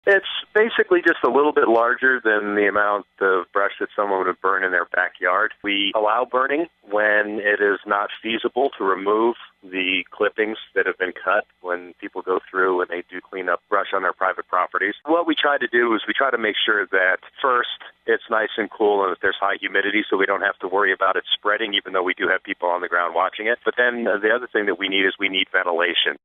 It's basically just a little bit larger than the amount of brush that someone would burn in their backyard. We allow burning when it is not feasible to remove the clippings that have been cut when people go through and they do clean up brush on their private properties. What we try to do is we try to make sure that first it's nice and cool and that there's high humidity so we don't have to worry about it spreading even though we do have people on the ground watching it. But then the other thing that we need is we need ventilation.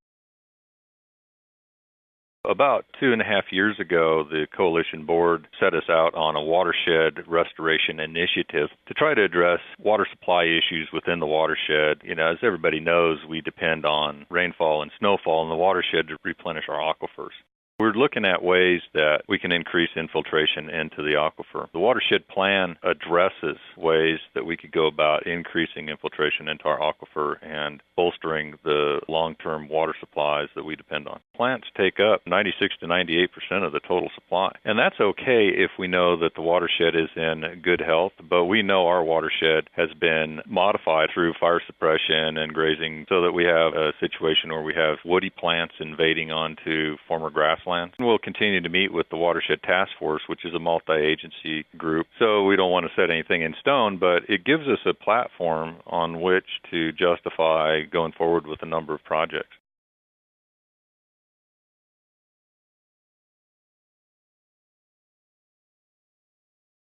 About 2.5 years ago, the Coalition Board set us out on a watershed restoration initiative to try to address water supply issues within the watershed. As everybody knows, we depend on rainfall and snowfall in the watershed to replenish our aquifers. We're looking at ways that we can increase infiltration into the aquifer. The watershed plan addresses ways that we could go about increasing infiltration into our aquifer and bolstering the long-term water supplies that we depend on. Plants take up 96 to 98% of the total supply. And that's okay if we know that the watershed is in good health, but we know our watershed has been modified through fire suppression and grazing so that we have a situation where we have woody plants invading onto former grasslands. We'll continue to meet with the Watershed Task Force, which is a multi-agency group. So we don't want to set anything in stone, but it gives us a platform on which to justify going forward with a number of projects.